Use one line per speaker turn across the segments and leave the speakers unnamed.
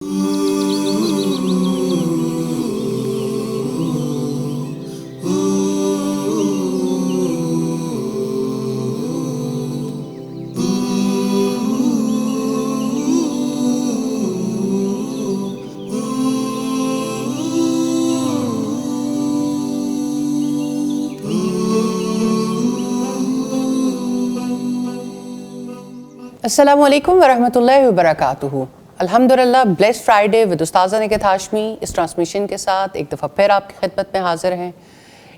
السلام علیکم ورحمۃ اللہ وبرکاتہ۔ الحمدللہ بلیسڈ فرائیڈے ود استاذہ نکہت ہاشمی اس ٹرانسمیشن کے ساتھ ایک دفعہ پھر آپ کی خدمت میں حاضر ہیں۔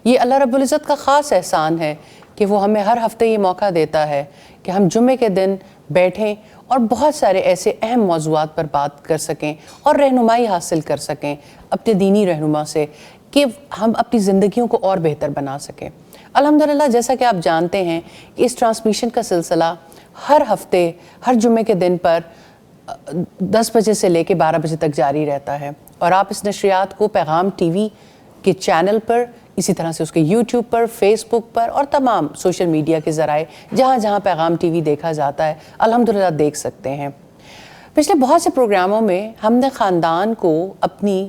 یہ اللہ رب العزت کا خاص احسان ہے کہ وہ ہمیں ہر ہفتے یہ موقع دیتا ہے کہ ہم جمعے کے دن بیٹھیں اور بہت سارے ایسے اہم موضوعات پر بات کر سکیں اور رہنمائی حاصل کر سکیں اپنے دینی رہنما سے کہ ہم اپنی زندگیوں کو اور بہتر بنا سکیں۔ الحمدللہ جیسا کہ آپ جانتے ہیں کہ اس ٹرانسمیشن کا سلسلہ ہر ہفتے ہر جمعے کے دن پر 10 بجے سے لے کے 12 بجے تک جاری رہتا ہے، اور آپ اس نشریات کو پیغام ٹی وی کے چینل پر، اسی طرح سے اس کے یوٹیوب پر، فیس بک پر اور تمام سوشل میڈیا کے ذرائع جہاں جہاں پیغام ٹی وی دیکھا جاتا ہے الحمدللہ دیکھ سکتے ہیں۔ پچھلے بہت سے پروگراموں میں ہم نے خاندان کو اپنی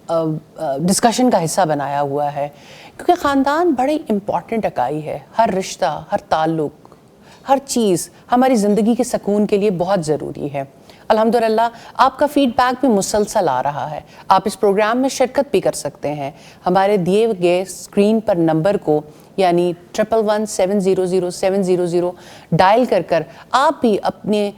ڈسکشن کا حصہ بنایا ہوا ہے، کیونکہ خاندان بڑی امپورٹنٹ اکائی ہے۔ ہر رشتہ، ہر تعلق، ہر چیز ہماری زندگی کے سکون کے لیے بہت ضروری ہے۔ الحمدللہ آپ کا فیڈ بیک بھی مسلسل آ رہا ہے، آپ اس پروگرام میں شرکت بھی کر سکتے ہیں۔ ہمارے دیے گئے اسکرین پر نمبر کو یعنی 111700 ڈائل کر آپ بھی اپنے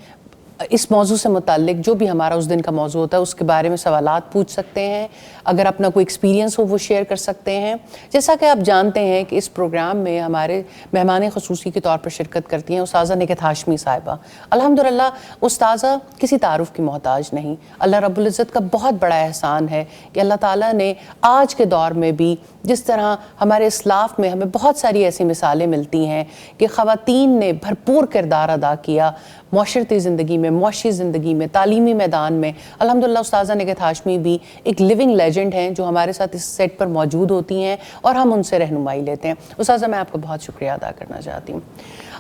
اس موضوع سے متعلق جو بھی ہمارا اس دن کا موضوع ہوتا ہے اس کے بارے میں سوالات پوچھ سکتے ہیں۔ اگر اپنا کوئی ایکسپیرینس ہو وہ شیئر کر سکتے ہیں۔ جیسا کہ آپ جانتے ہیں کہ اس پروگرام میں ہمارے مہمان خصوصی کے طور پر شرکت کرتی ہیں استاذہ نکہت ہاشمی صاحبہ۔ الحمدللہ استاذہ کسی تعارف کی محتاج نہیں۔ اللہ رب العزت کا بہت بڑا احسان ہے کہ اللہ تعالیٰ نے آج کے دور میں بھی جس طرح ہمارے اسلاف میں ہمیں بہت ساری ایسی مثالیں ملتی ہیں کہ خواتین نے بھرپور کردار ادا کیا معاشرتی زندگی میں، معاشی زندگی میں، تعلیمی میدان میں۔ الحمدللہ استاذہ نکہت ہاشمی بھی ایک لیونگ لیجنڈ ہیں جو ہمارے ساتھ اس سیٹ پر موجود ہوتی ہیں اور ہم ان سے رہنمائی لیتے ہیں۔ استاذہ میں آپ کا بہت شکریہ ادا کرنا چاہتی ہوں۔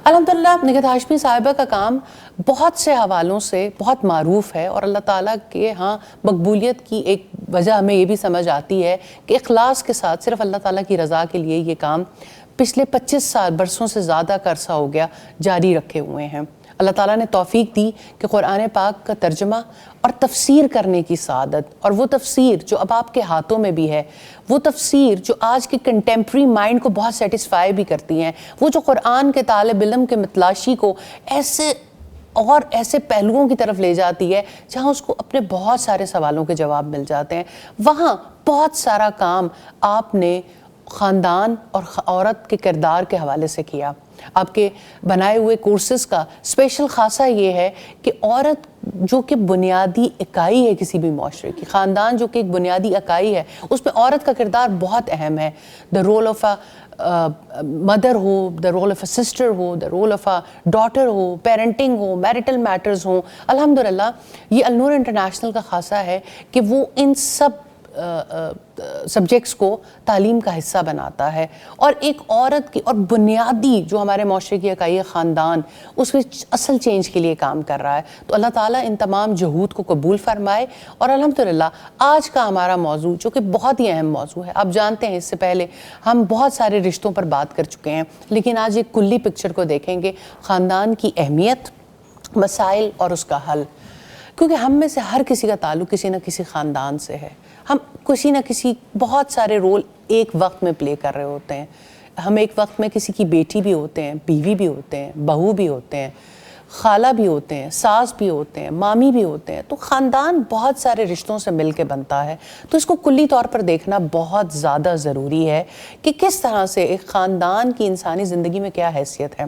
الحمدللہ نکہت ہاشمی صاحبہ کا کام بہت سے حوالوں سے بہت معروف ہے، اور اللہ تعالیٰ کے ہاں مقبولیت کی ایک وجہ ہمیں یہ بھی سمجھ آتی ہے کہ اخلاص کے ساتھ صرف اللہ تعالیٰ کی رضا کے لیے یہ کام پچھلے 25 برسوں سے زیادہ کا عرصہ ہو گیا جاری رکھے ہوئے ہیں۔ اللہ تعالیٰ نے توفیق دی کہ قرآن پاک کا ترجمہ اور تفسیر کرنے کی سعادت، اور وہ تفسیر جو اب آپ کے ہاتھوں میں بھی ہے، وہ تفسیر جو آج کے کنٹمپری مائنڈ کو بہت سیٹسفائی بھی کرتی ہیں، وہ جو قرآن کے طالب علم کے متلاشی کو ایسے پہلوؤں کی طرف لے جاتی ہے جہاں اس کو اپنے بہت سارے سوالوں کے جواب مل جاتے ہیں۔ وہاں بہت سارا کام آپ نے خاندان اور عورت کے کردار کے حوالے سے کیا۔ آپ کے بنائے ہوئے کورسز کا اسپیشل خاصہ یہ ہے کہ عورت جو کہ بنیادی اکائی ہے کسی بھی معاشرے کی، خاندان جو کہ ایک بنیادی اکائی ہے، اس میں عورت کا کردار بہت اہم ہے۔ دا رول آف مدر ہو، the role of a sister ہو، the role of a daughter ہو، پیرنٹنگ ہو، میرٹل میٹرز ہوں۔ الحمدللہ یہ النور انٹرنیشنل کا خاصہ ہے کہ وہ ان سب سبجیکٹس کو تعلیم کا حصہ بناتا ہے، اور ایک عورت کی اور بنیادی جو ہمارے معاشرے کی اکائی ہے خاندان، اس میں اصل چینج کے لیے کام کر رہا ہے۔ تو اللہ تعالیٰ ان تمام جہود کو قبول فرمائے۔ اور الحمدللہ آج کا ہمارا موضوع جو کہ بہت ہی اہم موضوع ہے، آپ جانتے ہیں اس سے پہلے ہم بہت سارے رشتوں پر بات کر چکے ہیں، لیکن آج ایک کلی پکچر کو دیکھیں گے، خاندان کی اہمیت، مسائل اور اس کا حل، کیونکہ ہم میں سے ہر کسی کا تعلق کسی نہ کسی خاندان سے ہے۔ ہم کسی نہ کسی بہت سارے رول ایک وقت میں پلے کر رہے ہوتے ہیں۔ ہم ایک وقت میں کسی کی بیٹی بھی ہوتے ہیں، بیوی بھی ہوتے ہیں، بہو بھی ہوتے ہیں، خالہ بھی ہوتے ہیں، ساس بھی ہوتے ہیں، مامی بھی ہوتے ہیں۔ تو خاندان بہت سارے رشتوں سے مل کے بنتا ہے، تو اس کو کلی طور پر دیکھنا بہت زیادہ ضروری ہے کہ کس طرح سے ایک خاندان کی انسانی زندگی میں کیا حیثیت ہے۔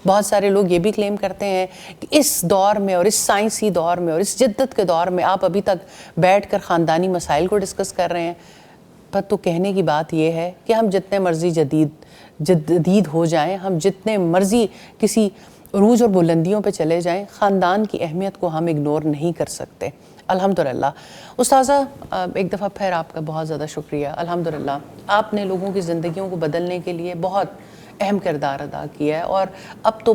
بہت سارے لوگ یہ بھی کلیم کرتے ہیں کہ اس دور میں اور اس سائنسی دور میں اور اس جدت کے دور میں آپ ابھی تک بیٹھ کر خاندانی مسائل کو ڈسکس کر رہے ہیں۔ پر تو کہنے کی بات یہ ہے کہ ہم جتنے مرضی جدید ہو جائیں، ہم جتنے مرضی کسی عروج اور بلندیوں پہ چلے جائیں، خاندان کی اہمیت کو ہم اگنور نہیں کر سکتے۔ الحمدللہ استاذہ ایک دفعہ پھر آپ کا بہت زیادہ شکریہ۔ الحمدللہ آپ نے لوگوں کی زندگیوں کو بدلنے کے لیے بہت اہم کردار ادا کیا ہے، اور اب تو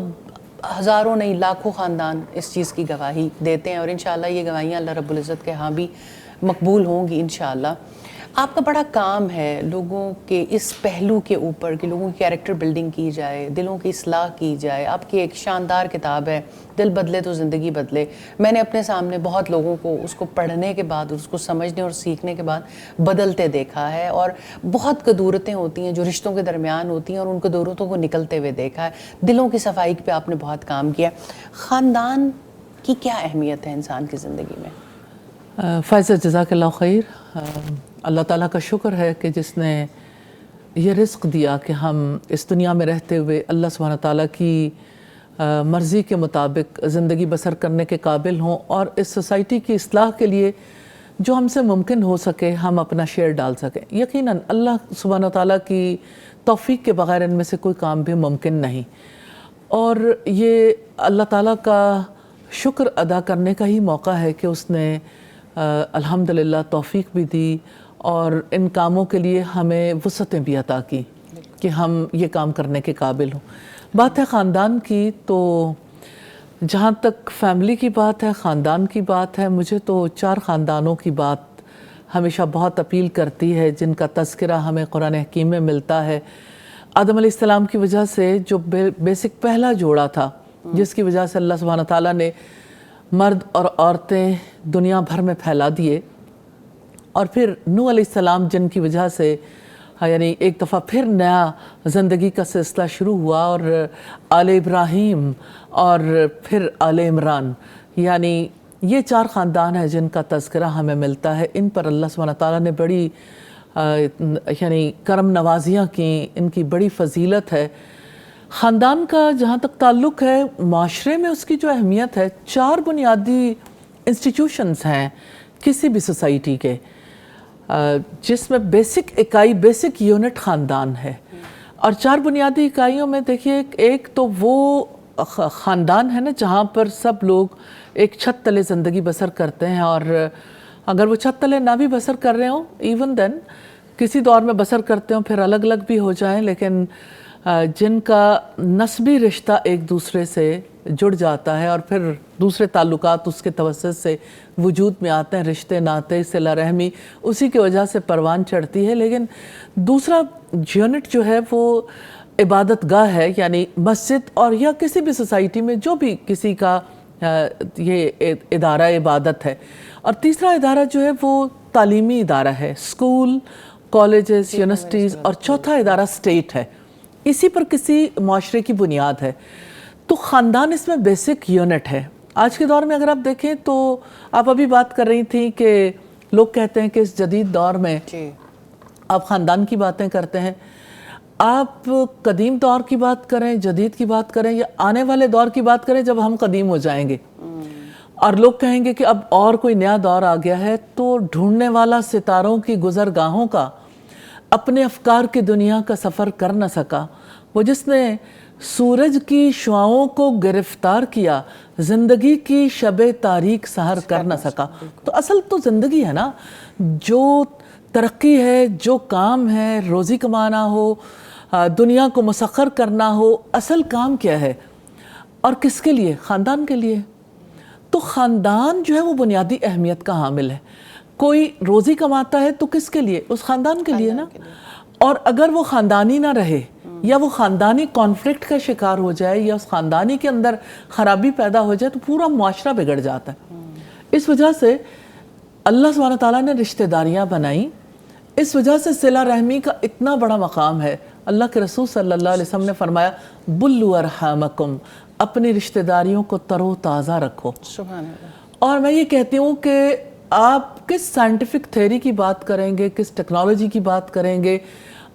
ہزاروں نہیں لاکھوں خاندان اس چیز کی گواہی دیتے ہیں، اور انشاءاللہ یہ گواہیاں اللہ رب العزت کے ہاں بھی مقبول ہوں گی انشاءاللہ۔ آپ کا بڑا کام ہے لوگوں کے اس پہلو کے اوپر کہ لوگوں کی کیریکٹر بلڈنگ کی جائے، دلوں کی اصلاح کی جائے۔ آپ کی ایک شاندار کتاب ہے دل بدلے تو زندگی بدلے، میں نے اپنے سامنے بہت لوگوں کو اس کو پڑھنے کے بعد، اس کو سمجھنے اور سیکھنے کے بعد بدلتے دیکھا ہے، اور بہت کدورتیں ہوتی ہیں جو رشتوں کے درمیان ہوتی ہیں، اور ان کدورتوں کو نکلتے ہوئے دیکھا ہے۔ دلوں کی صفائی پہ آپ نے بہت کام کیا۔ خاندان کی کیا اہمیت ہے انسان کی زندگی میں؟
فائزہ جزاک اللہ خیر، اللہ تعالیٰ کا شکر ہے کہ جس نے یہ رزق دیا کہ ہم اس دنیا میں رہتے ہوئے اللہ سبحانہ تعالیٰ کی مرضی کے مطابق زندگی بسر کرنے کے قابل ہوں، اور اس سوسائٹی کی اصلاح کے لیے جو ہم سے ممکن ہو سکے ہم اپنا شیئر ڈال سکیں۔ یقیناً اللہ سبحانہ تعالیٰ کی توفیق کے بغیر ان میں سے کوئی کام بھی ممکن نہیں، اور یہ اللہ تعالیٰ کا شکر ادا کرنے کا ہی موقع ہے کہ اس نے الحمدللہ توفیق بھی دی اور ان کاموں کے لیے ہمیں وسعتیں بھی عطا کی کہ ہم یہ کام کرنے کے قابل ہوں۔ بات ہے خاندان کی، تو جہاں تک فیملی کی بات ہے، خاندان کی بات ہے، مجھے تو 4 خاندانوں کی بات ہمیشہ بہت اپیل کرتی ہے جن کا تذکرہ ہمیں قرآن حکیم میں ملتا ہے۔ آدم علیہ السلام کی وجہ سے جو بیسک پہلا جوڑا تھا، جس کی وجہ سے اللہ سبحانہ تعالیٰ نے مرد اور عورتیں دنیا بھر میں پھیلا دیے، اور پھر نوح علیہ السلام جن کی وجہ سے یعنی ایک دفعہ پھر نیا زندگی کا سلسلہ شروع ہوا، اور آل ابراہیم اور پھر آل عمران، یعنی یہ 4 خاندان ہیں جن کا تذکرہ ہمیں ملتا ہے۔ ان پر اللہ سبحانہ تعالیٰ نے بڑی یعنی کرم نوازیاں کی، ان کی بڑی فضیلت ہے۔ خاندان کا جہاں تک تعلق ہے، معاشرے میں اس کی جو اہمیت ہے، 4 بنیادی انسٹیٹیوشنز ہیں کسی بھی سوسائٹی کے، جس میں بیسک اکائی، بیسک یونٹ خاندان ہے، اور 4 بنیادی اکائیوں میں دیکھیے، ایک تو وہ خاندان ہے نا جہاں پر سب لوگ ایک چھت تلے زندگی بسر کرتے ہیں، اور اگر وہ چھت تلے نہ بھی بسر کر رہے ہوں، ایون دین کسی دور میں بسر کرتے ہوں، پھر الگ الگ بھی ہو جائیں، لیکن جن کا نسبی رشتہ ایک دوسرے سے جڑ جاتا ہے، اور پھر دوسرے تعلقات اس کے توسط سے وجود میں آتے ہیں، رشتے ناتے، صلہ رحمی اسی کی وجہ سے پروان چڑھتی ہے۔ لیکن دوسرا یونٹ جو ہے وہ عبادت گاہ ہے، یعنی مسجد، اور یا کسی بھی سوسائٹی میں جو بھی کسی کا یہ ادارہ عبادت ہے۔ اور تیسرا ادارہ جو ہے وہ تعلیمی ادارہ ہے، اسکول، کالجز، یونیورسٹیز، اور چوتھا ادارہ اسٹیٹ ہے۔ اسی پر کسی معاشرے کی بنیاد ہے، تو خاندان اس میں بیسک یونٹ ہے۔ آج کے دور میں اگر آپ دیکھیں تو آپ ابھی بات کر رہی تھیں کہ لوگ کہتے ہیں کہ اس جدید دور میں آپ خاندان کی باتیں کرتے ہیں، آپ قدیم دور کی بات کریں، جدید کی بات کریں، یا آنے والے دور کی بات کریں جب ہم قدیم ہو جائیں گے اور لوگ کہیں گے کہ اب اور کوئی نیا دور آ گیا ہے، تو ڈھونڈنے والا ستاروں کی گزرگاہوں کا اپنے افکار کی دنیا کا سفر کر نہ سکا، وہ جس نے سورج کی شعاؤں کو گرفتار کیا، زندگی کی شب تاریک سحر کر نہ سکا۔ تو اصل تو زندگی ہے نا، جو ترقی ہے، جو کام ہے، روزی کمانا ہو، دنیا کو مسخر کرنا ہو، اصل کام کیا ہے اور کس کے لیے؟ خاندان کے لیے۔ تو خاندان جو ہے وہ بنیادی اہمیت کا حامل ہے۔ کوئی روزی کماتا ہے تو کس کے لیے؟ اس خاندان کے لیے نا۔ اور اگر وہ خاندانی نہ رہے، یا وہ خاندانی کانفلکٹ کا شکار ہو جائے، یا اس خاندانی کے اندر خرابی پیدا ہو جائے، تو پورا معاشرہ بگڑ جاتا ہے۔ اس وجہ سے اللہ سبحانہ تعالیٰ نے رشتہ داریاں بنائیں، اس وجہ سے صلہ رحمی کا اتنا بڑا مقام ہے۔ اللہ کے رسول صلی اللہ علیہ وسلم نے فرمایا بلوا ارحامکم، اپنی رشتہ داریوں کو تر و تازہ رکھو۔
سبحان اللہ۔
اور میں یہ کہتی ہوں کہ آپ کس سائنٹیفک تھیوری کی بات کریں گے، کس ٹیکنالوجی کی بات کریں گے،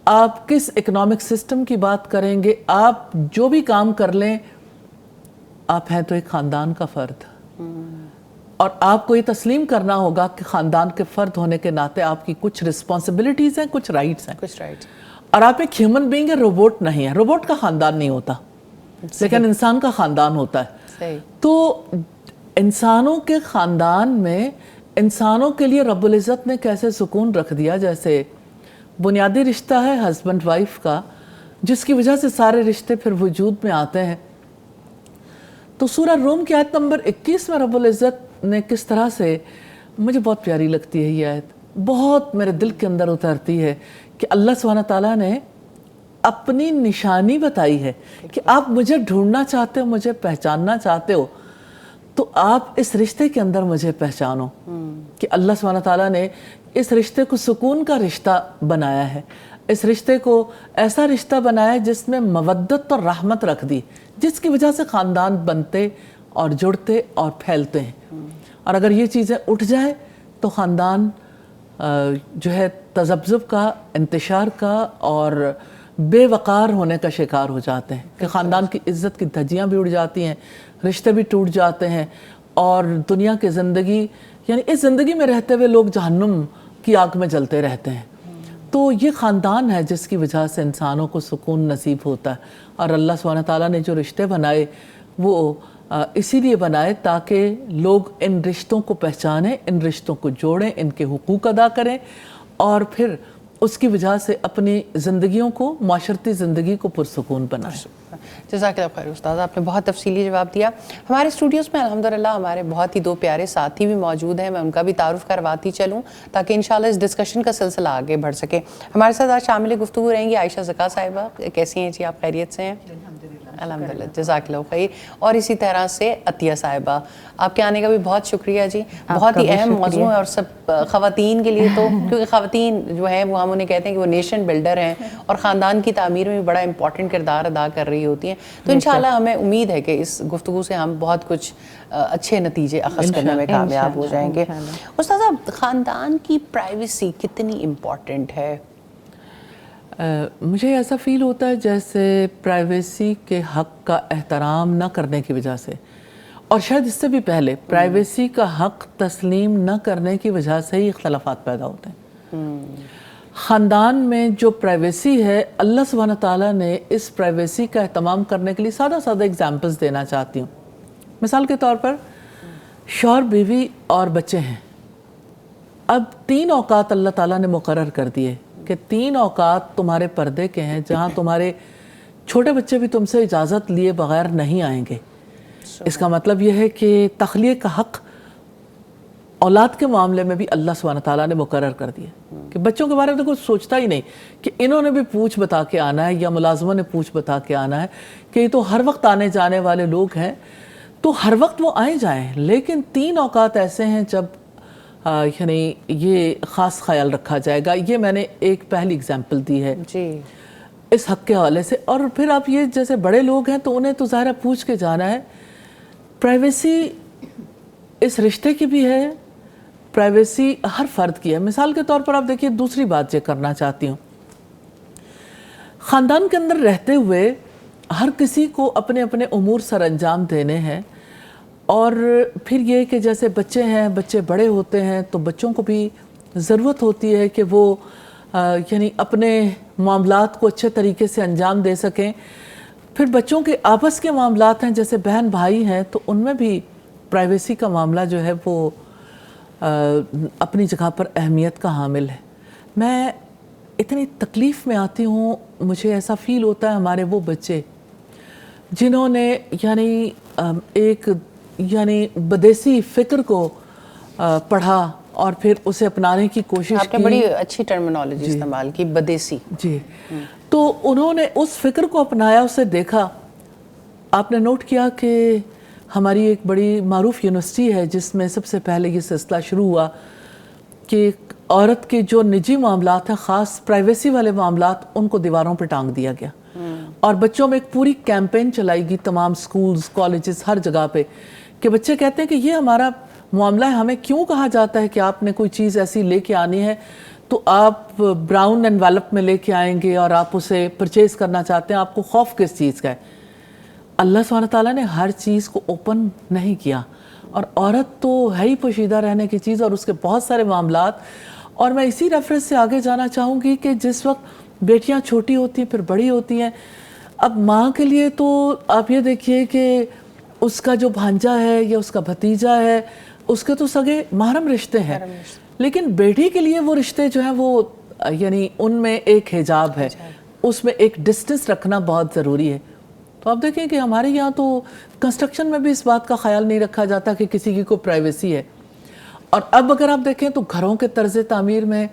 آپ کس اکنامک سسٹم کی بات کریں گے، آپ جو بھی کام کر لیں، آپ ہیں تو ایک خاندان کا فرد، اور آپ کو یہ تسلیم کرنا ہوگا کہ خاندان کے فرد ہونے کے ناطے آپ کی کچھ رسپانسبلٹیز ہیں، کچھ رائٹس ہیں، اور آپ ایک ہیومن بینگ ہے، روبوٹ نہیں ہے۔ روبوٹ کا خاندان نہیں ہوتا، لیکن انسان کا خاندان ہوتا ہے۔ تو انسانوں کے خاندان میں انسانوں کے لیے رب العزت نے کیسے سکون رکھ دیا، جیسے بنیادی رشتہ ہے ہسبینڈ وائف کا، جس کی وجہ سے سارے رشتے پھر وجود میں آتے ہیں۔ تو سورہ روم کی آیت نمبر 21 میں رب العزت نے کس طرح سے، مجھے بہت پیاری لگتی ہے یہ آیت، بہت میرے دل کے اندر اترتی ہے کہ اللہ سبحانہ تعالیٰ نے اپنی نشانی بتائی ہے کہ آپ مجھے ڈھونڈنا چاہتے ہو، مجھے پہچاننا چاہتے ہو، تو آپ اس رشتے کے اندر مجھے پہچانو کہ اللہ سبحانہ تعالیٰ نے اس رشتے کو سکون کا رشتہ بنایا ہے، اس رشتے کو ایسا رشتہ بنایا ہے جس میں مودت اور رحمت رکھ دی، جس کی وجہ سے خاندان بنتے اور جڑتے اور پھیلتے ہیں۔ اور اگر یہ چیزیں اٹھ جائیں تو خاندان جو ہے تذبذب کا، انتشار کا اور بے وقار ہونے کا شکار ہو جاتے ہیں کہ خاندان کی عزت کی دھجیاں بھی اڑ جاتی ہیں، رشتے بھی ٹوٹ جاتے ہیں، اور دنیا کی زندگی، یعنی اس زندگی میں رہتے ہوئے لوگ جہنم کی آگ میں جلتے رہتے ہیں۔ تو یہ خاندان ہے جس کی وجہ سے انسانوں کو سکون نصیب ہوتا ہے، اور اللہ سبحانہ تعالیٰ نے جو رشتے بنائے وہ اسی لیے بنائے تاکہ لوگ ان رشتوں کو پہچانیں، ان رشتوں کو جوڑیں، ان کے حقوق ادا کریں، اور پھر اس کی وجہ سے اپنی زندگیوں کو، معاشرتی زندگی کو پرسکون بنائیں۔
جزاک اللہ خیر استاد، آپ نے بہت تفصیلی جواب دیا۔ ہمارے اسٹوڈیوز میں الحمدللہ ہمارے بہت ہی 2 پیارے ساتھی بھی موجود ہیں، میں ان کا بھی تعارف کرواتی چلوں تاکہ انشاءاللہ اس ڈسکشن کا سلسلہ آگے بڑھ سکے۔ ہمارے ساتھ آج شامل گفتگو رہیں گی عائشہ زکا صاحبہ۔ کیسی ہیں جی آپ؟ خیریت سے ہیں؟ الحمدللہ، جزاک اللہ خیر۔ اور اسی طرح سے عطیہ صاحبہ، آپ کے آنے کا بھی بہت شکریہ جی، بہت ہی اہم موضوع ہے اور سب خواتین کے لیے تو، کیونکہ خواتین جو ہیں وہ ہم انہیں کہتے ہیں کہ وہ نیشن بلڈر ہیں اور خاندان کی تعمیر میں بھی بڑا امپورٹنٹ کردار ادا کر رہی ہوتی ہیں، تو انشاءاللہ ہمیں امید ہے کہ اس گفتگو سے ہم بہت کچھ اچھے نتیجے اخذ کرنے میں کامیاب ہو جائیں گے۔ استاد صاحب، خاندان کی پرائیویسی کتنی امپورٹنٹ ہے؟
مجھے ایسا فیل ہوتا ہے جیسے پرائیویسی کے حق کا احترام نہ کرنے کی وجہ سے، اور شاید اس سے بھی پہلے پرائیویسی کا حق تسلیم نہ کرنے کی وجہ سے ہی اختلافات پیدا ہوتے ہیں۔ خاندان میں جو پرائیویسی ہے، اللہ سبحانہ تعالیٰ نے اس پرائیویسی کا اہتمام کرنے کے لیے سادہ سادہ اگزامپلز دینا چاہتی ہوں۔ مثال کے طور پر شوہر، بیوی اور بچے ہیں۔ اب 3 اوقات اللہ تعالیٰ نے مقرر کر دیے کہ 3 اوقات تمہارے پردے کے ہیں جہاں تمہارے چھوٹے بچے بھی تم سے اجازت لیے بغیر نہیں آئیں گے۔ اس کا مطلب یہ ہے کہ تخلیق کا حق اولاد کے معاملے میں بھی اللہ سبحانہ تعالیٰ نے مقرر کر دیا کہ بچوں کے بارے میں تو کچھ سوچتا ہی نہیں کہ انہوں نے بھی پوچھ بتا کے آنا ہے یا ملازموں نے پوچھ بتا کے آنا ہے کہ یہ تو ہر وقت آنے جانے والے لوگ ہیں، تو ہر وقت وہ آئیں جائیں، لیکن 3 اوقات ایسے ہیں جب یعنی یہ خاص خیال رکھا جائے گا۔ یہ میں نے ایک پہلی اگزامپل دی ہے
جی
اس حق کے حوالے سے۔ اور پھر آپ یہ جیسے بڑے لوگ ہیں تو انہیں تو ظاہرہ پوچھ کے جانا ہے۔ پرائیویسی اس رشتے کی بھی ہے، پرائیویسی ہر فرد کی ہے۔ مثال کے طور پر آپ دیکھیے، دوسری بات یہ کرنا چاہتی ہوں، خاندان کے اندر رہتے ہوئے ہر کسی کو اپنے اپنے امور سر انجام دینے ہیں، اور پھر یہ کہ جیسے بچے ہیں، بچے بڑے ہوتے ہیں تو بچوں کو بھی ضرورت ہوتی ہے کہ وہ یعنی اپنے معاملات کو اچھے طریقے سے انجام دے سکیں۔ پھر بچوں کے آپس کے معاملات ہیں، جیسے بہن بھائی ہیں، تو ان میں بھی پرائیویسی کا معاملہ جو ہے وہ اپنی جگہ پر اہمیت کا حامل ہے۔ میں اتنی تکلیف میں آتی ہوں، مجھے ایسا فیل ہوتا ہے ہمارے وہ بچے جنہوں نے ایک بدیسی فکر کو پڑھا اور پھر اسے اپنانے کی کوشش کی۔
آپ نے بڑی اچھی ٹرمینالوجی استعمال کی، بدیسی۔
جی، تو انہوں نے اس فکر کو اپنایا، اسے دیکھا۔ آپ نے نوٹ کیا کہ ہماری ایک بڑی معروف یونیورسٹی ہے جس میں سب سے پہلے یہ سلسلہ شروع ہوا کہ عورت کے جو نجی معاملات ہیں، خاص پرائیویسی والے معاملات، ان کو دیواروں پہ ٹانگ دیا گیا، اور بچوں میں ایک پوری کیمپین چلائی گئی تمام سکولز، کالجز، ہر جگہ پہ، کہ بچے کہتے ہیں کہ یہ ہمارا معاملہ ہے، ہمیں کیوں کہا جاتا ہے کہ آپ نے کوئی چیز ایسی لے کے آنی ہے تو آپ براؤن انویلپ میں لے کے آئیں گے اور آپ اسے پرچیز کرنا چاہتے ہیں، آپ کو خوف کس چیز کا ہے؟ اللہ سبحانہ تعالیٰ نے ہر چیز کو اوپن نہیں کیا، اور عورت تو ہے ہی پوشیدہ رہنے کی چیز، اور اس کے بہت سارے معاملات۔ اور میں اسی ریفرنس سے آگے جانا چاہوں گی کہ جس وقت بیٹیاں چھوٹی ہوتی ہیں پھر بڑی ہوتی ہیں، اب ماں کے لیے تو آپ یہ دیکھیے کہ اس کا جو بھانجا ہے یا اس کا بھتیجا ہے، اس کے تو سگے محرم رشتے ہیں، لیکن بیٹی کے لیے وہ رشتے جو ہیں وہ یعنی ان میں ایک حجاب ہے، اس میں ایک ڈسٹنس رکھنا بہت ضروری ہے۔ تو آپ دیکھیں کہ ہمارے یہاں تو کنسٹرکشن میں بھی اس بات کا خیال نہیں رکھا جاتا کہ کسی کی کوئی پرائیویسی ہے. اور اب اگر آپ دیکھیں تو گھروں کے طرز تعمیر میں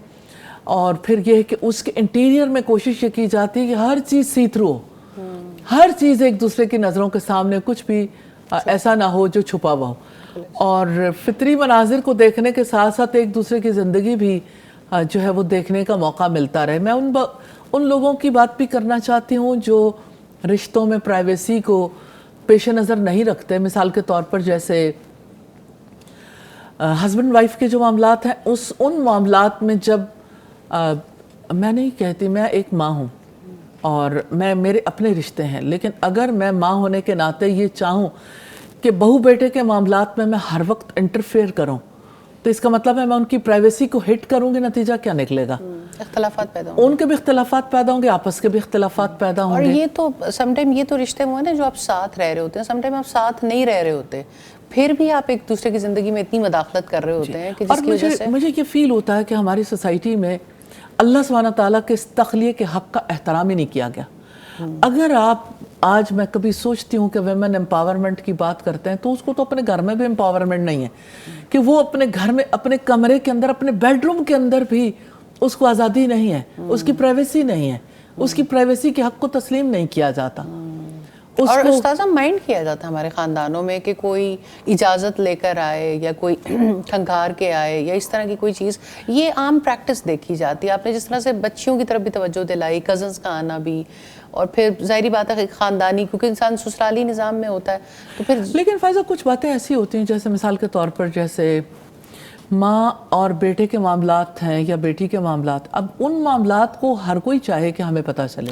اور پھر یہ ہے کہ اس کے انٹیریئر میں کوشش یہ کی جاتی ہے کہ ہر چیز سی تھرو ہو, ہر چیز ایک دوسرے کی نظروں کے سامنے, کچھ بھی ایسا نہ ہو جو چھپا ہوا ہو. اور فطری مناظر کو دیکھنے کے ساتھ ساتھ ایک دوسرے کی زندگی بھی جو ہے وہ دیکھنے کا موقع ملتا رہے. میں ان لوگوں کی بات بھی کرنا چاہتی ہوں جو رشتوں میں پرائیویسی کو پیش نظر نہیں رکھتے. مثال کے طور پر جیسے ہسبینڈ وائف کے جو معاملات ہیں, ان معاملات میں جب میں نہیں کہتی, میں ایک ماں ہوں اور میرے اپنے رشتے ہیں, لیکن اگر میں ماں ہونے کے ناطے یہ چاہوں کہ بہو بیٹے کے معاملات میں ہر وقت انٹرفیئر کروں, تو اس کا مطلب ہے میں ان کی پرائیویسی کو ہٹ کروں گی, نتیجہ کیا نکلے گا؟
اختلافات پیدا ہوں گے,
ان کے بھی اختلافات پیدا ہوں گے, آپس کے بھی اختلافات پیدا ہوں گے.
اور یہ تو سم ٹائم یہ تو رشتے وہ ہیں نا جو آپ ساتھ رہ رہے ہوتے ہیں, سم ٹائم آپ ساتھ نہیں رہ رہے ہوتے, پھر بھی آپ ایک دوسرے کی زندگی میں اتنی مداخلت کر رہے ہوتے ہیں کہ جس کی وجہ سے
مجھے یہ فیل ہوتا ہے کہ ہماری سوسائٹی میں اللہ سبحانہ تعالیٰ کے اس تخلیے کے حق کا احترام ہی نہیں کیا گیا. اگر آپ آج میں کبھی سوچتی ہوں کہ ویمن امپاورمنٹ کی بات کرتے ہیں تو اس کو تو اپنے گھر میں بھی امپاورمنٹ نہیں ہے کہ وہ اپنے گھر میں, اپنے کمرے کے اندر, اپنے بیڈ روم کے اندر بھی اس کو آزادی نہیں ہے, اس کی پرائیویسی نہیں ہے, اس کی پرائیویسی کے حق کو تسلیم نہیں کیا جاتا.
اور استاذہ مائنڈ کیا جاتا ہے ہمارے خاندانوں میں کہ کوئی اجازت لے کر آئے یا کوئی کھنکھار کے آئے یا اس طرح کی کوئی چیز, یہ عام پریکٹس دیکھی جاتی ہے. آپ نے جس طرح سے بچیوں کی طرف بھی توجہ دلائی, کزنز کا آنا بھی, اور پھر ظاہری بات ہے خاندانی, کیونکہ انسان سسرالی نظام میں ہوتا ہے تو پھر.
لیکن فائزہ کچھ باتیں ایسی ہوتی ہیں جیسے مثال کے طور پر جیسے ماں اور بیٹے کے معاملات ہیں یا بیٹی کے معاملات, اب ان معاملات کو ہر کوئی چاہے کہ ہمیں پتہ چلے,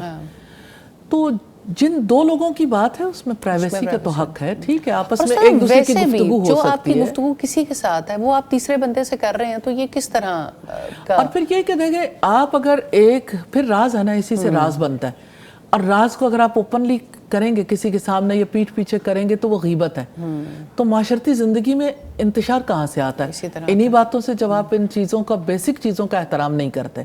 تو جن دو لوگوں کی بات ہے اس میں پرائیویسی کا تو حق ہے, ٹھیک ہے, آپس میں ایک دوسرے کی گفتگو ہو سکتی ہے.
جو آپ کی گفتگو کسی کے ساتھ ہے وہ آپ تیسرے بندے سے کر رہے ہیں, تو یہ کس طرح کا؟
اور پھر یہ کہ دیکھیں آپ اگر ایک, پھر راز ہے نا, اسی سے راز بنتا ہے, اور راز کو اگر آپ اوپنلی کریں گے کسی کے سامنے یا پیٹھ پیچھے کریں گے تو وہ غیبت ہے. تو معاشرتی زندگی میں انتشار کہاں سے آتا ہے؟ انہی باتوں سے. جب آپ ان چیزوں کا, بیسک چیزوں کا احترام نہیں کرتے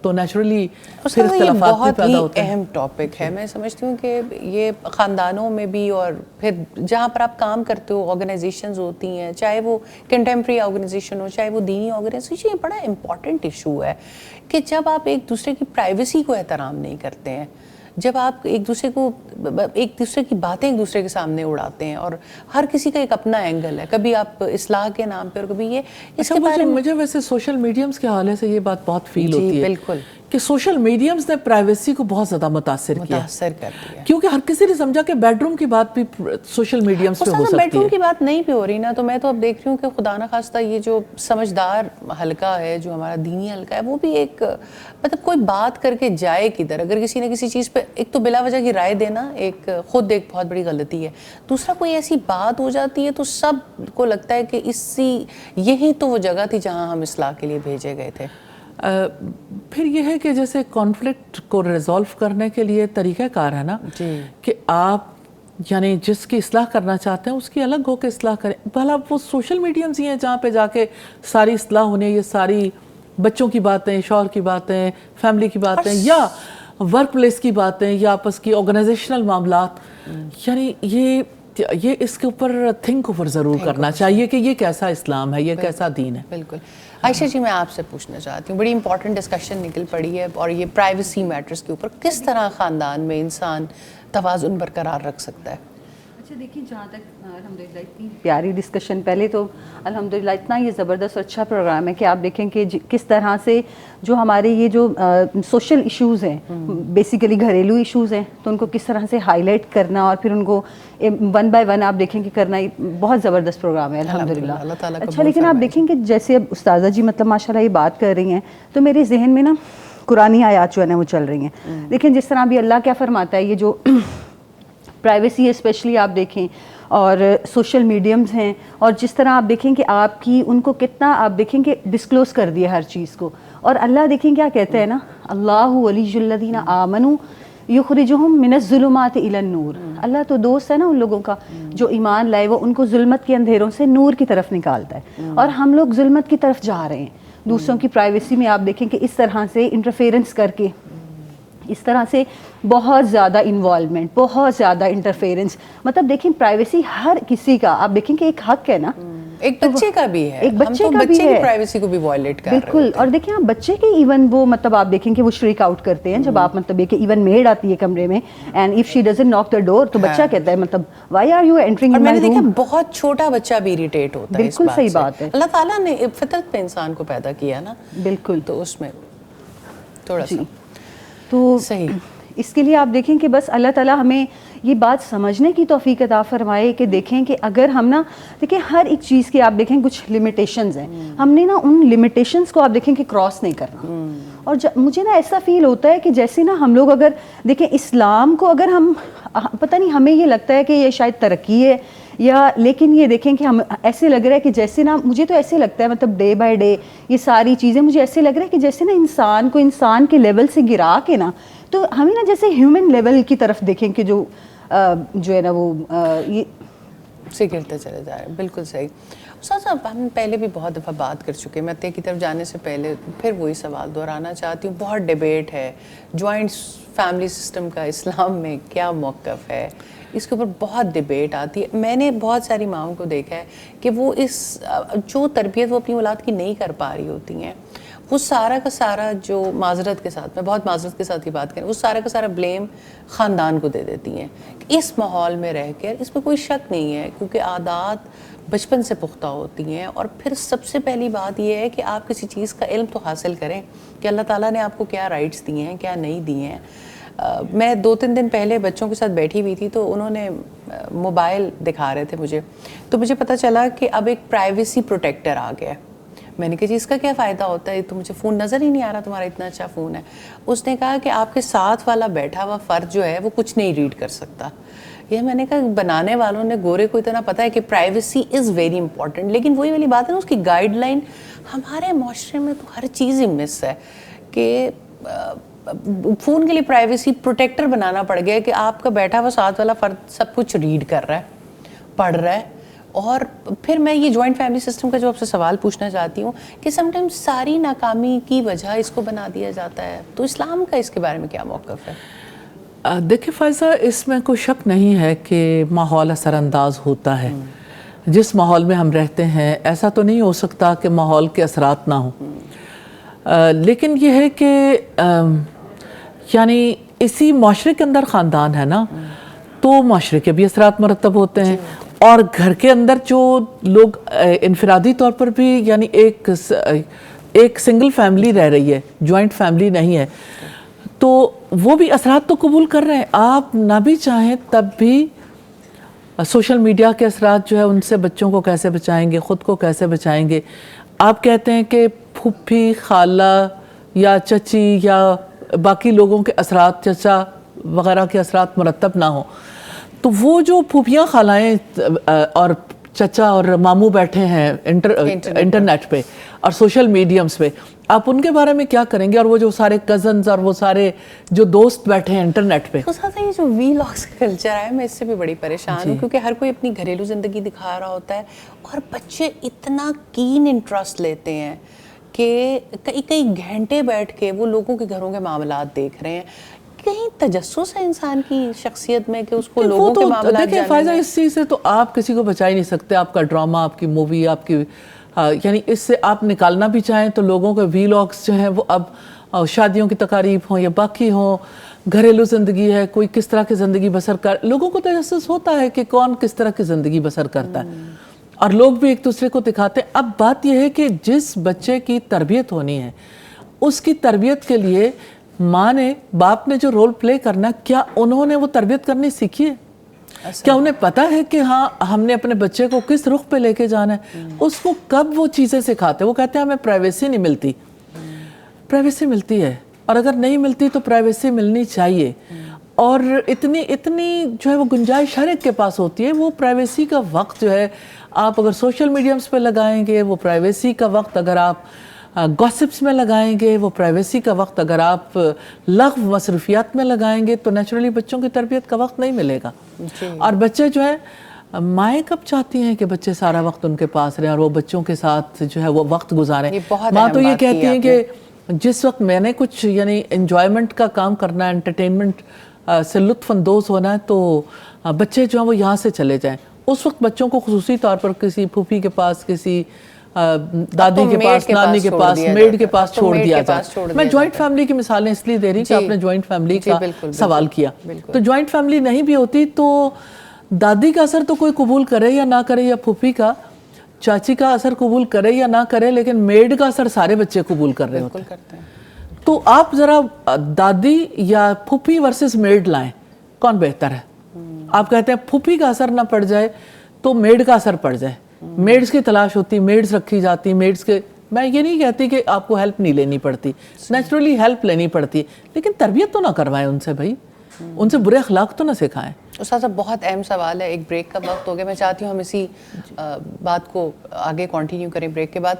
تو نیچرلی پھر اختلافات بھی پیدا ہوتے ہیں.
اہم ٹاپک ہے, میں سمجھتی ہوں کہ یہ خاندانوں میں بھی اور پھر جہاں پر آپ کام کرتے ہو, آرگنائزیشنز ہوتی ہیں, چاہے وہ کنٹمپریری آرگنائزیشن ہو چاہے وہ دینی آرگنائزیشن, یہ بڑا امپورٹنٹ ایشو ہے کہ جب آپ ایک دوسرے کی پرائیویسی کو احترام نہیں کرتے ہیں, جب آپ ایک دوسرے کی باتیں ایک دوسرے کے سامنے اڑاتے ہیں, اور ہر کسی کا ایک اپنا اینگل ہے, کبھی آپ اصلاح کے نام پہ اور کبھی یہ اس کے بارے میں.
مجھے ویسے سوشل میڈیمز کے حوالے سے یہ بات بہت فیل ہوتی ہے
بالکل
کہ سوشل میڈیمز نے پرائیویسی کو بہت زیادہ متاثر کر دیا, کیونکہ ہر کسی نے سمجھا کہ بیڈ روم کی بات بھی سوشل میڈیمز پہ ہو سکتی ہے.
بیڈ روم کی بات نہیں بھی ہو رہی نا, تو میں تو اب دیکھ رہی ہوں کہ خدا نخواستہ یہ جو سمجھدار حلقہ ہے, جو ہمارا دینی حلقہ ہے, وہ بھی ایک مطلب کوئی بات کر کے جائے کدھر, اگر کسی نے کسی چیز پہ ایک تو بلا وجہ کی رائے دینا ایک خود ایک بہت بڑی غلطی ہے, دوسرا کوئی ایسی بات ہو جاتی ہے تو سب کو لگتا ہے کہ یہی تو وہ جگہ تھی جہاں ہم اصلاح کے لیے بھیجے گئے تھے.
پھر یہ ہے کہ جیسے کانفلکٹ کو ریزولو کرنے کے لیے طریقہ کار ہے نا کہ آپ یعنی جس کی اصلاح کرنا چاہتے ہیں اس کی الگ ہو کے اصلاح کریں. بھلا وہ سوشل میڈیمز ہی ہیں جہاں پہ جا کے ساری اصلاح ہونے, یہ ساری بچوں کی باتیں, شوہر کی باتیں, فیملی کی باتیں, یا ورک پلیس کی باتیں, یا آپس کی آرگنائزیشنل معاملات, یعنی یہ اس کے اوپر تھنک اوور ضرور کرنا چاہیے کہ یہ کیسا اسلام ہے, یہ کیسا دین ہے.
بالکل. عائشہ جی, میں آپ سے پوچھنا چاہتی ہوں, بڑی امپورٹنٹ ڈسکشن نکل پڑی ہے, اور یہ پرائیویسی میٹرز کے اوپر کس طرح خاندان میں انسان توازن برقرار رکھ سکتا ہے؟
اچھا دیکھیں, جہاں تک الحمدللہ اتنی پیاری ڈسکشن, پہلے تو الحمدللہ اتنا یہ زبردست اور اچھا پروگرام ہے کہ آپ دیکھیں کہ کس طرح سے جو ہمارے یہ جو سوشل ایشوز ہیں, بیسیکلی گھریلو ایشوز ہیں, تو ان کو کس طرح سے ہائی لائٹ کرنا اور پھر ان کو ون بائی ون آپ دیکھیں کہ کرنا, بہت زبردست پروگرام ہے الحمدللہ. اچھا لیکن آپ دیکھیں کہ جیسے اب استاذہ جی مطلب ماشاءاللہ یہ بات کر رہی ہیں, تو میرے ذہن میں نا قرآنی آیات جو ہے نا وہ چل رہی ہیں. لیکن جس طرح بھی اللہ کیا فرماتا ہے, یہ جو پرائیویسی ہے اسپیشلی آپ دیکھیں, اور سوشل میڈیمز ہیں, اور جس طرح آپ دیکھیں کہ آپ کی ان کو کتنا آپ دیکھیں کہ ڈسکلوز کر دیا ہر چیز کو. اور اللہ دیکھیں کیا کہتے ہیں نا, اللہ ولی الذین آمنوا یخرجہم من الظلمات الی النور. اللہ تو دوست ہے نا ان لوگوں کا جو ایمان لائے, وہ ان کو ظلمت کے اندھیروں سے نور کی طرف نکالتا ہے, اور ہم لوگ ظلمت کی طرف جا رہے ہیں. دوسروں کی پرائیویسی میں آپ دیکھیں کہ اس طرح سے انٹرفیرنس کر کے اس طرح سے بہت زیادہ انوالومنٹ، بہت زیادہ انٹرفیئرنس. مطلب دیکھیں پرائیویسی ہر کسی کا، آپ دیکھیں کہ ایک حق ہے نا،
ایک بچے کا بھی ہے،
ایک بچے کا بھی
بچے کی
ہے،
پرائیویسی کو بھی وائلیٹ کر رہے ہیں.
بالکل. اور دیکھیں آپ بچے کے ایون وہ مطلب آپ دیکھیں کہ وہ شریک آؤٹ کرتے ہیں جب آپ مطلب یہ کہ ایون میڈ آتی ہے کمرے میں اینڈ اف شی ڈزنٹ ناک دا ڈور تو بچہ کہتا ہے مطلب وائی آر یو اینٹرنگ
اور
ان
میں
مائی
نے دیکھا
روم.
بہت چھوٹا بچہ بھی اریٹیٹ ہوتا ہے اس
بالکل صحیح
سے.
بات ہے.
اللہ تعالیٰ نے فطرت پہ انسان کو پیدا کیا نا،
بالکل.
تو اس میں تھوڑا سا
تو
صحیح.
اس کے لیے آپ دیکھیں کہ بس اللہ تعالیٰ ہمیں یہ بات سمجھنے کی توفیق عطا فرمائے کہ دیکھیں کہ اگر ہم نا دیکھیں ہر ایک چیز کے آپ دیکھیں کچھ لمیٹیشنز ہیں، ہم نے نا ان لمیٹیشنز کو آپ دیکھیں کہ کراس نہیں کرنا. اور مجھے نا ایسا فیل ہوتا ہے کہ جیسے نا ہم لوگ اگر دیکھیں اسلام کو اگر ہم پتہ نہیں ہمیں یہ لگتا ہے کہ یہ شاید ترقی ہے یا، لیکن یہ دیکھیں کہ ہم ایسے لگ رہا ہے کہ جیسے نا مجھے تو ایسے لگتا ہے مطلب ڈے بائی ڈے یہ ساری چیزیں مجھے ایسے لگ رہا ہے کہ جیسے نا انسان کو انسان کے لیول سے گرا کے نا تو ہمیں نا جیسے ہیومن لیول کی طرف دیکھیں کہ جو ہے نا وہ یہ
سے گرتے چلے جا رہے ہیں. بالکل صحیح. استاد صاحب ہم پہلے بھی بہت دفعہ بات کر چکے ہیں، میں طے کی طرف جانے سے پہلے پھر وہی سوال دہرانا چاہتی ہوں. بہت ڈیبیٹ ہے جوائنٹ فیملی سسٹم کا اسلام میں کیا موقف ہے، اس کے اوپر بہت ڈیبیٹ آتی ہے. میں نے بہت ساری ماؤں کو دیکھا ہے کہ وہ اس جو تربیت وہ اپنی اولاد کی نہیں کر پا رہی ہوتی ہیں، وہ سارا کا سارا جو معذرت کے ساتھ، میں بہت معذرت کے ساتھ ہی بات کریں، وہ سارا کا سارا بلیم خاندان کو دے دیتی ہیں. اس ماحول میں رہ کر اس میں کوئی شک نہیں ہے کیونکہ عادات بچپن سے پختہ ہوتی ہیں. اور پھر سب سے پہلی بات یہ ہے کہ آپ کسی چیز کا علم تو حاصل کریں کہ اللہ تعالیٰ نے آپ کو کیا رائٹس دیے ہیں، کیا نہیں دیے ہیں. میں 2-3 دن پہلے بچوں کے ساتھ بیٹھی ہوئی تھی تو انہوں نے موبائل دکھا رہے تھے مجھے، تو مجھے پتہ چلا کہ اب ایک پرائیویسی پروٹیکٹر آ گیا ہے. میں نے کہا جی اس کا کیا فائدہ ہوتا ہے، تو مجھے فون نظر ہی نہیں آ رہا، تمہارا اتنا اچھا فون ہے. اس نے کہا کہ آپ کے ساتھ والا بیٹھا ہوا فرد جو ہے وہ کچھ نہیں ریڈ کر سکتا. یہ میں نے کہا بنانے والوں نے گورے کو اتنا پتہ ہے کہ پرائیویسی از ویری امپورٹنٹ، لیکن وہی والی بات ہے نا، اس کی گائیڈ لائن ہمارے معاشرے میں تو ہر چیز ہی مس ہے کہ فون کے لیے پرائیویسی پروٹیکٹر بنانا پڑ گیا کہ آپ کا بیٹھا ہوا ساتھ والا فرد سب کچھ ریڈ کر رہا ہے، پڑھ رہا ہے. اور پھر میں یہ جوائنٹ فیملی سسٹم کا جو آپ سے سوال پوچھنا چاہتی ہوں کہ سم ٹائمز ساری ناکامی کی وجہ اس کو بنا دیا جاتا ہے، تو اسلام کا اس کے بارے میں کیا موقف ہے؟
دیکھیں فائزہ، اس میں کوئی شک نہیں ہے کہ ماحول اثر انداز ہوتا ہے. جس ماحول میں ہم رہتے ہیں ایسا تو نہیں ہو سکتا کہ ماحول کے اثرات نہ ہوں، لیکن یہ ہے کہ یعنی اسی معاشرے کے اندر خاندان ہے نا، تو معاشرے کے بھی اثرات مرتب ہوتے ہیں. اور گھر کے اندر جو لوگ انفرادی طور پر بھی یعنی ایک سنگل فیملی رہ رہی ہے، جوائنٹ فیملی نہیں ہے، تو وہ بھی اثرات تو قبول کر رہے ہیں. آپ نہ بھی چاہیں تب بھی سوشل میڈیا کے اثرات جو ہے ان سے بچوں کو کیسے بچائیں گے، خود کو کیسے بچائیں گے. آپ کہتے ہیں کہ پھوپھی، خالہ یا چچی یا باقی لوگوں کے اثرات، چچا وغیرہ کے اثرات مرتب نہ ہوں، تو وہ جو پھوپھیاں، خالائیں اور چچا اور ماموں بیٹھے ہیں انٹرنیٹ پہ اور سوشل میڈیمز پہ، آپ ان کے بارے میں کیا کریں گے؟ اور وہ جو سارے کزنز اور وہ سارے جو دوست بیٹھے ہیں انٹرنیٹ پہ.
یہ جو وی لاگس کا کلچر ہے، میں اس سے بھی بڑی پریشان ہوں کیونکہ ہر کوئی اپنی گھریلو زندگی دکھا رہا ہوتا ہے اور بچے اتنا کین انٹرسٹ لیتے ہیں کہ کئی گھنٹے بیٹھ کے وہ لوگوں کے گھروں کے معاملات دیکھ رہے ہیں. کہیں تجسس ہے انسان کی شخصیت میں کہ اس کو لوگوں کے معاملات
دیکھیں فائزہ، اس چیز سے تو آپ کسی کو بچا ہی نہیں سکتے. آپ کا ڈرامہ، آپ کی مووی، آپ کی یعنی اس سے آپ نکالنا بھی چاہیں تو لوگوں کے وی لاگس جو ہیں وہ اب شادیوں کی تقاریب ہوں یا باقی ہوں، گھریلو زندگی ہے، کوئی کس طرح کی زندگی بسر لوگوں کو تجسس ہوتا ہے کہ کون کس طرح کی زندگی بسر کرتا ہے، اور لوگ بھی ایک دوسرے کو دکھاتے ہیں. اب بات یہ ہے کہ جس بچے کی تربیت ہونی ہے اس کی تربیت کے لیے ماں نے، باپ نے جو رول پلے کرنا، کیا انہوں نے وہ تربیت کرنی سیکھی ہے؟ کیا انہیں پتا ہے کہ ہاں ہم نے اپنے بچے کو کس رخ پہ لے کے جانا ہے؟ اس کو کب وہ چیزیں سکھاتے؟ وہ کہتے ہیں ہمیں پرائیویسی نہیں ملتی. پرائیویسی ملتی ہے، اور اگر نہیں ملتی تو پرائیویسی ملنی چاہیے. اور اتنی جو ہے وہ گنجائش ہر ایک کے پاس ہوتی ہے. وہ پرائیویسی کا وقت جو ہے آپ اگر سوشل میڈیمز پہ لگائیں گے، وہ پرائیویسی کا وقت اگر آپ گوسپس میں لگائیں گے، وہ پرائیویسی کا وقت اگر آپ لغو مصروفیات میں لگائیں گے، تو نیچرلی بچوں کی تربیت کا وقت نہیں ملے گا. اور بچے جو ہے، مائیں کب چاہتی ہیں کہ بچے سارا وقت ان کے پاس رہیں اور وہ بچوں کے ساتھ جو ہے وہ وقت گزاریں. ماں تو یہ کہتی ہیں کہ جس وقت میں نے کچھ یعنی انجوائمنٹ کا کام کرنا ہے, انٹرٹینمنٹ سے لطف اندوز ہونا ہے, تو بچے جو ہیں وہ یہاں سے چلے جائیں. اس وقت بچوں کو خصوصی طور پر کسی پھوپھی کے پاس, کسی دادی کے پاس, نانی کے پاس, میڈ کے پاس چھوڑ دیا جائے. میں جوائنٹ فیملی کی مثالیں اس لیے دے رہی کہ آپ نے جوائنٹ فیملی کا سوال کیا. تو جوائنٹ فیملی نہیں بھی ہوتی تو دادی کا اثر تو کوئی قبول کرے یا نہ کرے, یا پھوپھی کا, چاچی کا اثر قبول کرے یا نہ کرے, لیکن میڈ کا اثر سارے بچے قبول کر رہے ہوتے ہیں. تو آپ ذرا دادی یا پھوپھی ورسز میڈ لائیں, کون بہتر ہے؟ آپ کہتے ہیں پھوپھی کا اثر نہ پڑ جائے تو میڈ کا اثر پڑ جائے. میڈز کی تلاش ہوتی, میڈز رکھی جاتی, میڈز کے, میں یہ نہیں کہتی کہ آپ کو ہیلپ نہیں لینی پڑتی, نیچرلی ہیلپ لینی پڑتی, لیکن تربیت تو نہ کروائیں ان سے بھائی, ان سے برے اخلاق تو نہ سکھائیں.
استاد صاحب بہت اہم سوال ہے, ایک بریک کا وقت ہو گیا, میں چاہتی ہوں ہم اسی بات کو آگے کنٹینیو کریں بریک کے بعد.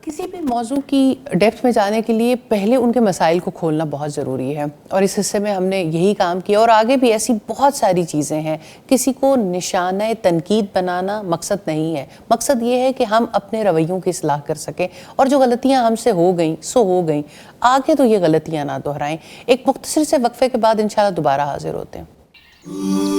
کسی بھی موضوع کی ڈیپتھ میں جانے کے لیے پہلے ان کے مسائل کو کھولنا بہت ضروری ہے, اور اس حصے میں ہم نے یہی کام کیا, اور آگے بھی ایسی بہت ساری چیزیں ہیں. کسی کو نشانہ تنقید بنانا مقصد نہیں ہے, مقصد یہ ہے کہ ہم اپنے رویوں کی اصلاح کر سکیں, اور جو غلطیاں ہم سے ہو گئیں سو ہو گئیں, آگے تو یہ غلطیاں نہ دہرائیں. ایک مختصر سے وقفے کے بعد انشاءاللہ دوبارہ حاضر ہوتے ہیں.